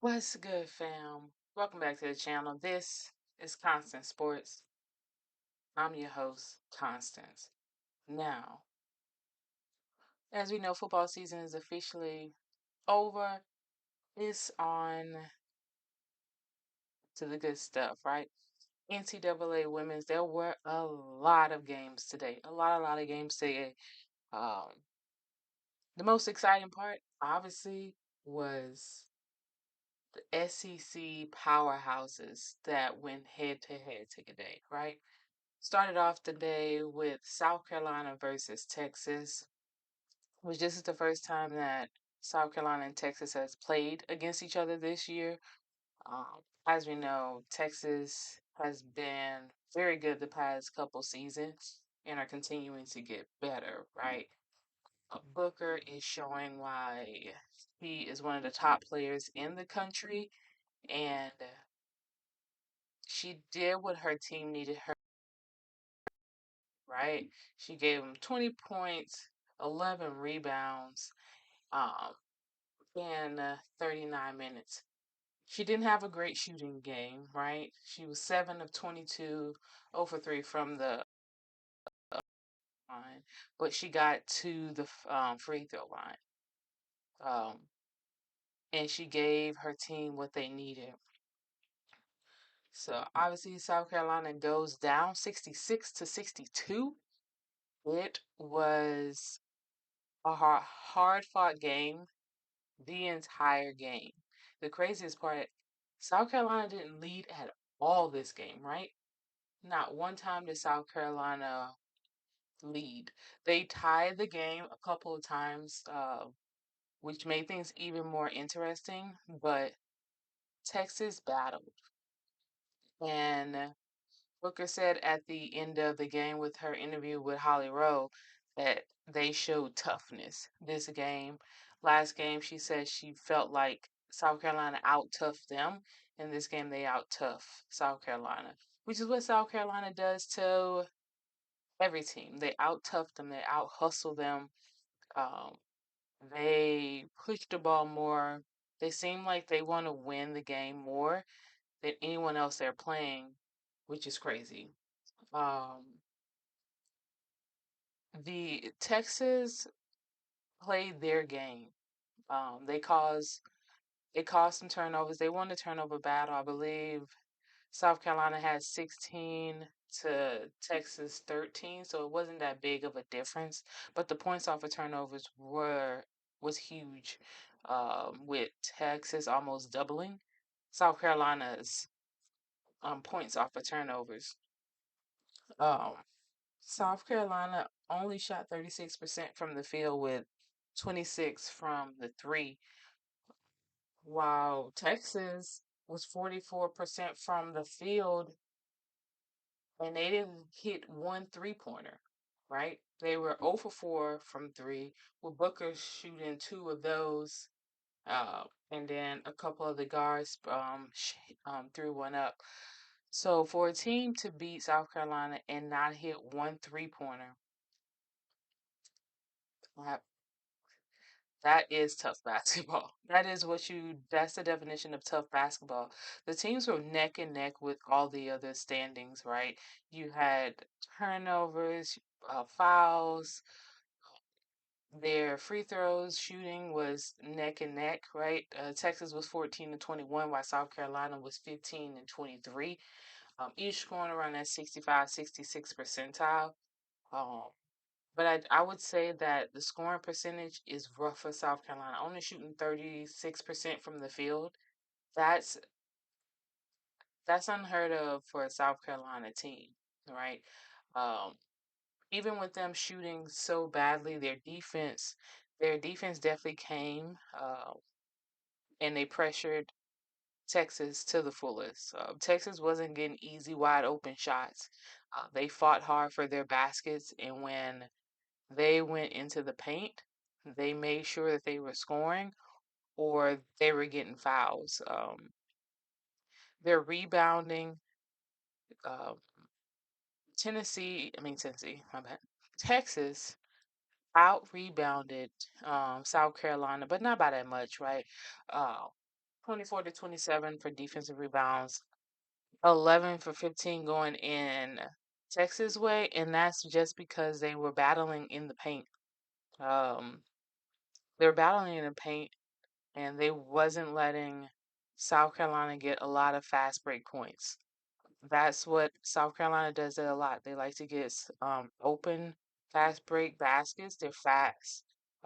What's good, fam? Welcome back to the channel. This is Constant Sports. I'm your host, Constance. Now, as we know, football season is officially over. It's on to the good stuff, right? NCAA women's, there were a lot of games today. A lot of games today. Um, the most exciting part, obviously, was the SEC powerhouses that went head to head today, right? Started off the day with South Carolina versus Texas, which this is the first time that South Carolina and Texas has played against each other this year. As we know, Texas has been very good the past couple seasons and are continuing to get better, right? Booker is showing why he is one of the top players in the country, and she did what her team needed her, right? She gave him 20 points, 11 rebounds, um, in 39 minutes. She didn't have a great shooting game, right? She was 7 of 22, 0 for 3 from the line, but she got to the free throw line. Um, and she gave her team what they needed. So obviously, South Carolina goes down 66 to 62. It was a hard fought game the entire game. The craziest part, South Carolina didn't lead at all this game, right? Not one time did South Carolina lead. They tied the game a couple of times, which made things even more interesting, but Texas battled. And Booker said at the end of the game with her interview with Holly Rowe that they showed toughness this game. Last game, she said she felt like South Carolina out toughed them. In this game, they out tough South Carolina, which is what South Carolina does to every team. They out tough them, they out hustle them. Um, they push the ball more. They seem like they want to win the game more than anyone else they're playing, which is crazy. Um, the Texas played their game. They caused some turnovers. They won the turnover battle, I believe. South Carolina had 16 to Texas 13, so it wasn't that big of a difference. But the points off of turnovers was huge, with Texas almost doubling South Carolina's points off of turnovers. Um, South Carolina only shot 36% from the field with 26 from the three, while Texas was 44% from the field and they didn't hit one three-pointer, right? They were 0 for 4 from three, with Booker shooting two of those, and then a couple of the guards threw one up. So for a team to beat South Carolina and not hit one three-pointer, that is tough basketball. That's the definition of tough basketball. The teams were neck and neck with all the other standings, right? You had turnovers, fouls, their free throws, shooting was neck and neck, right? Texas was 14 to 21, while South Carolina was 15 and 23. Each scoring around that 65, 66 percentile. Um, but I would say that the scoring percentage is rough for South Carolina. Only shooting 36% from the field. That's that's unheard of for a South Carolina team, right? Um, Even with them shooting so badly, their defense definitely came, and they pressured Texas to the fullest. Texas wasn't getting easy, wide open shots. They fought hard for their baskets, and when they went into the paint, they made sure that they were scoring or they were getting fouls. Their rebounding, uh, Tennessee, my bad. Texas out rebounded South Carolina, but not by that much, right? Uh, 24 to 27 for defensive rebounds, 11 for 15 going in Texas way, and that's just because they were battling in the paint. Um, they were battling in the paint, and they wasn't letting South Carolina get a lot of fast break points. That's what South Carolina does it a lot. They like to get open, fast break baskets. They're fast.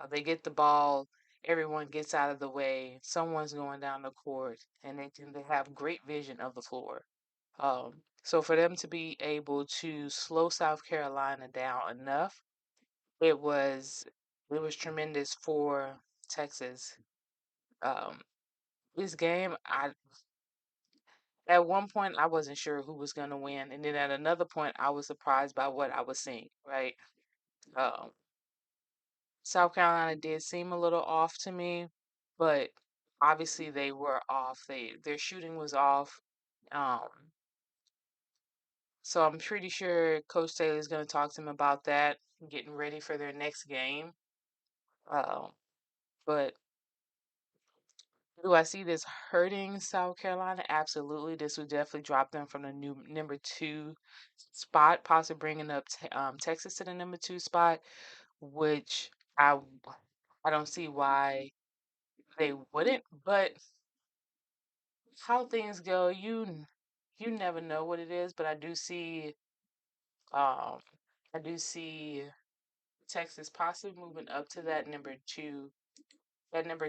They get the ball. Everyone gets out of the way. Someone's going down the court, and they have great vision of the floor. So for them to be able to slow South Carolina down enough, it was it was tremendous for Texas. Um, this game, I at one point I wasn't sure who was going to win, and then at another point I was surprised by what I was seeing. Right, um, South Carolina did seem a little off to me, but obviously they were off. Their shooting was off. Um, so I'm pretty sure Coach Taylor is going to talk to them about that, getting ready for their next game. Um, but do I see this hurting South Carolina? Absolutely. This would definitely drop them from the new number two spot, possibly bringing up Texas to the number two spot, which I I don't see why they wouldn't. But how things go, you never know what it is. But um I do see Texas possibly moving up to that number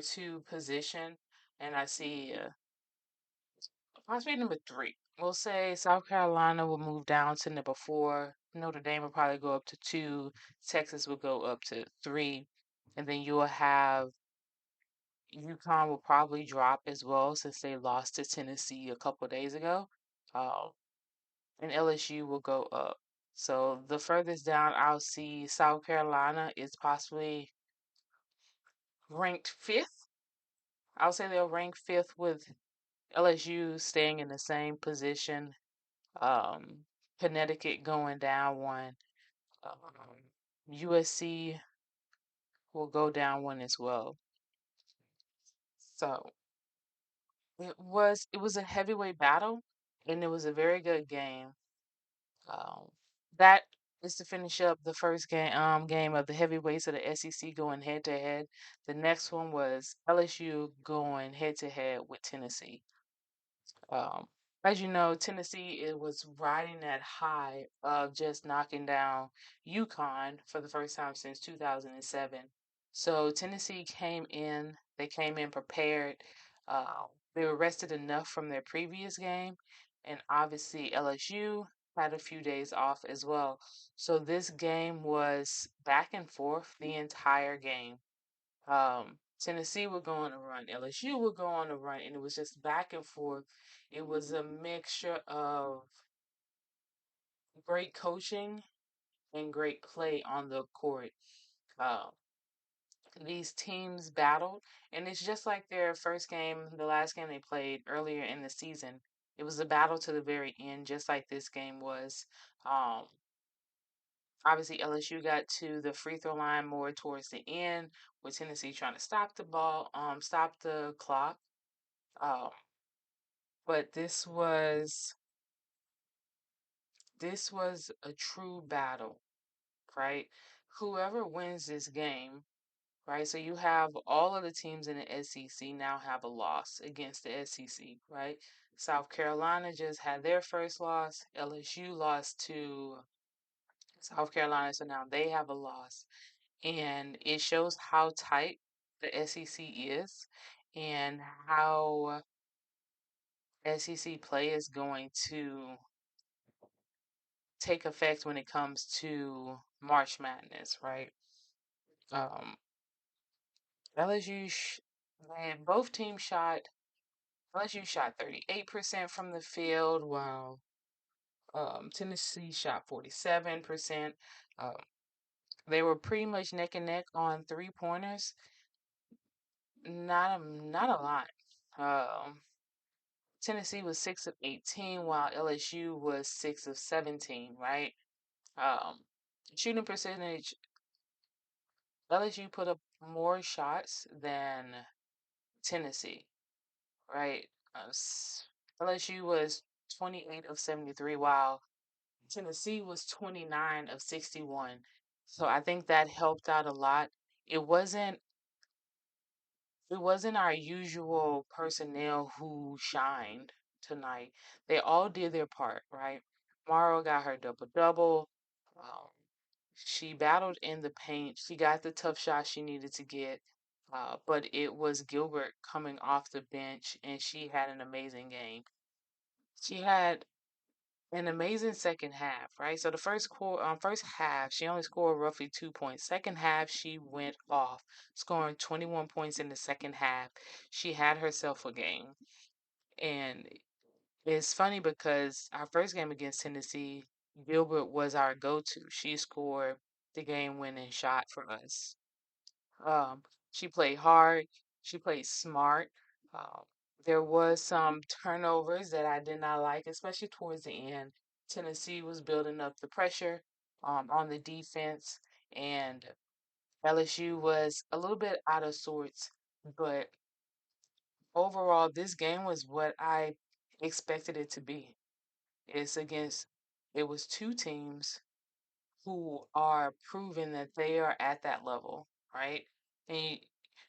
two position, and I see. Possibly number three. We'll say South Carolina will move down to number four. Notre Dame will probably go up to two. Texas will go up to three. And then you will have UConn will probably drop as well since they lost to Tennessee a couple days ago. Uh, and LSU will go up. So the furthest down I'll see South Carolina is possibly ranked fifth. I'll say they'll rank fifth with LSU staying in the same position. Connecticut going down one. USC will go down one as well. So it was a heavyweight battle, and it was a very good game. Um, that is to finish up the first game of the heavyweights of the SEC going head to head. The next one was LSU going head to head with Tennessee. Um, as you know, Tennessee it was riding that high of just knocking down UConn for the first time since 2007. So Tennessee came in, they came in prepared. They were rested enough from their previous game, and obviously LSU had a few days off as well. So this game was back and forth the entire game. Tennessee would go on a run, LSU would go on a run, and it was just back and forth. It was a mixture of great coaching and great play on the court. Uh, these teams battled, and it's just like their first game, the last game they played earlier in the season. It was a battle to the very end, just like this game was. Um, Obviously, LSU got to the free throw line more towards the end, with Tennessee trying to stop the ball, stop the clock. Um, but this was a true battle, right? Whoever wins this game, right? So you have all of the teams in the SEC now have a loss against the SEC, right? South Carolina just had their first loss. LSU lost to South Carolina, so now they have a loss. And it shows how tight the SEC is and how SEC play is going to take effect when it comes to March Madness, right? Um, LSU, man, both teams shot. LSU shot 38% from the field, while Tennessee shot 47%. Um, they were pretty much neck and neck on 3 pointers. Not a lot. Um, Tennessee was 6 of 18, while LSU was 6 of 17. Right? Um, shooting percentage, LSU put up more shots than Tennessee. right? LSU was 28 of 73, while Tennessee was 29 of 61. So I think that helped out a lot. It wasn't it wasn't our usual personnel who shined tonight. They all did their part, right? Morrow got her double double. Um, she battled in the paint. She got the tough shot she needed to get. But it was Gilbert coming off the bench, and she had an amazing game. She had an amazing second half, right? So the first half, she only scored roughly 2 points. Second half, she went off, scoring 21 points in the second half. She had herself a game, and it's funny because our first game against Tennessee, Gilbert was our go-to. She scored the game-winning shot for us. Um, she played hard. She played smart. Um, there was some turnovers that I did not like, especially towards the end. Tennessee was building up the pressure on the defense, and LSU was a little bit out of sorts. But overall, this game was what I expected it to be. It's against, it was two teams who are proving that they are at that level, right? And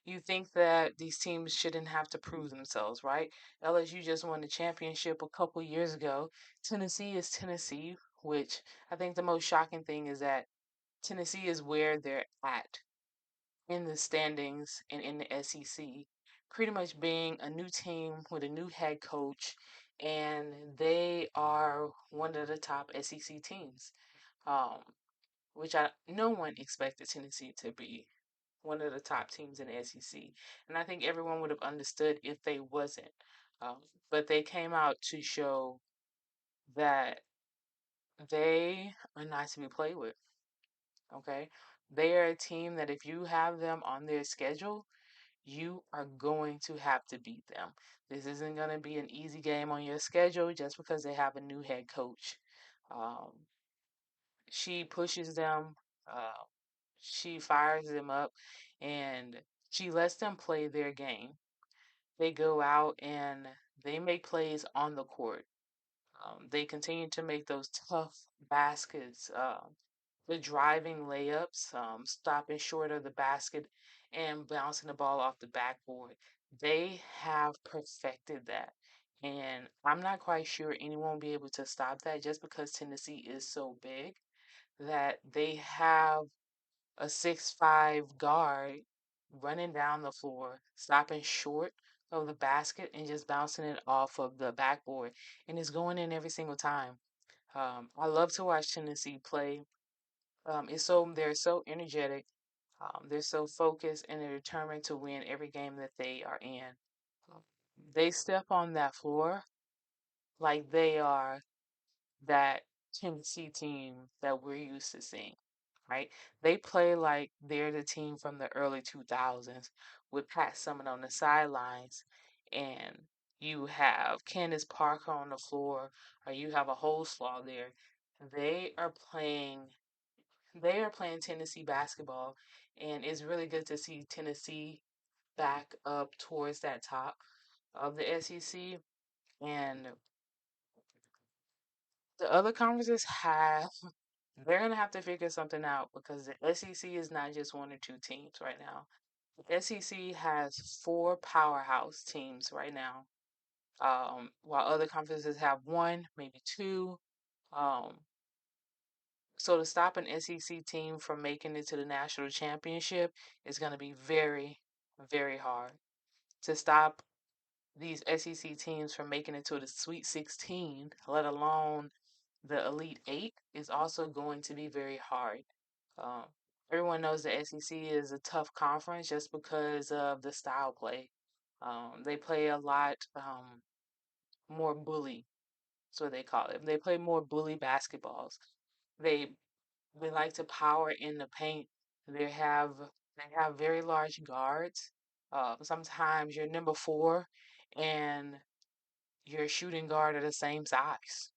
you think that these teams shouldn't have to prove themselves, right? LSU just won the championship a couple years ago. Tennessee is Tennessee, which I think the most shocking thing is that Tennessee is where they're at in the standings and in the SEC, pretty much being a new team with a new head coach, and they are one of the top SEC teams. Um, which no one expected Tennessee to be one of the top teams in the SEC, and I think everyone would have understood if they wasn't. Um, but they came out to show that they are not to be played with. Okay, they are a team that if you have them on their schedule, you are going to have to beat them. This isn't going to be an easy game on your schedule just because they have a new head coach. Um, she pushes them. Uh, She fires them up and she lets them play their game. They go out and they make plays on the court. They continue to make those tough baskets, the driving layups, stopping short of the basket and bouncing the ball off the backboard. They have perfected that. And I'm not quite sure anyone will be able to stop that just because Tennessee is so big that they have a 6'5" guard running down the floor, stopping short of the basket and just bouncing it off of the backboard. And it's going in every single time. I love to watch Tennessee play. They're so energetic, they're so focused, and they're determined to win every game that they are in. Um, They step on that floor like they are that Tennessee team that we're used to seeing, right? They play like they're the team from the early 2000s with Pat Summitt on the sidelines, and you have Candace Parker on the floor, or you have a whole slaw there. They are playing. They are playing Tennessee basketball, and it's really good to see Tennessee back up towards that top of the SEC. And the other conferences have they're gonna have to figure something out because the SEC is not just one or two teams right now. The SEC has four powerhouse teams right now, while other conferences have one, maybe two. Um, so to stop an SEC team from making it to the national championship is going to be very, very hard. To stop these SEC teams from making it to the Sweet 16, let alone the Elite Eight, is also going to be very hard. Um, Everyone knows the SEC is a tough conference just because of the style play. They play a lot more bully, that's what they call it. They play more bully basketballs. They they like to power in the paint. They have very large guards. Sometimes you're number four and your shooting guard are the same size.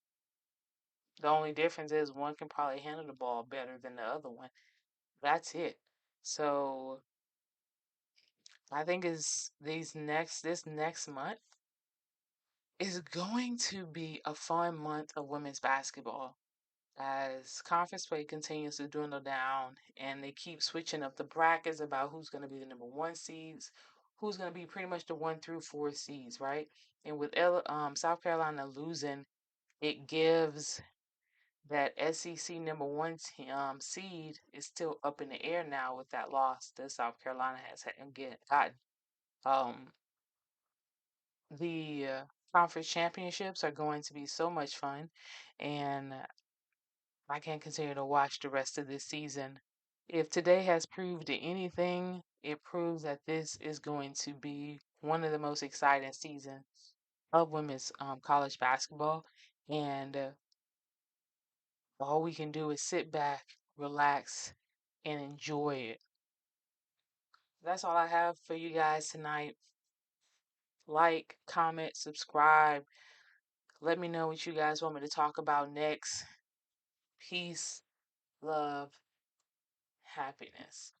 The only difference is one can probably handle the ball better than the other one. That's it. So I think is this next month. It's going to be a fun month of women's basketball as conference play continues to dwindle down and they keep switching up the brackets about who's going to be the number one seeds, who's going to be pretty much the 1 through 4 seeds, right? And with South Carolina losing, it gives that SEC number one seed is still up in the air now with that loss that South Carolina has gotten. Um, the conference championships are going to be so much fun, and I can continue to watch the rest of this season. If today has proved anything, it proves that this is going to be one of the most exciting seasons of women's college basketball. And all we can do is sit back, relax, and enjoy it. That's all I have for you guys tonight. Like, comment, subscribe. Let me know what you guys want me to talk about next. Peace, love, happiness.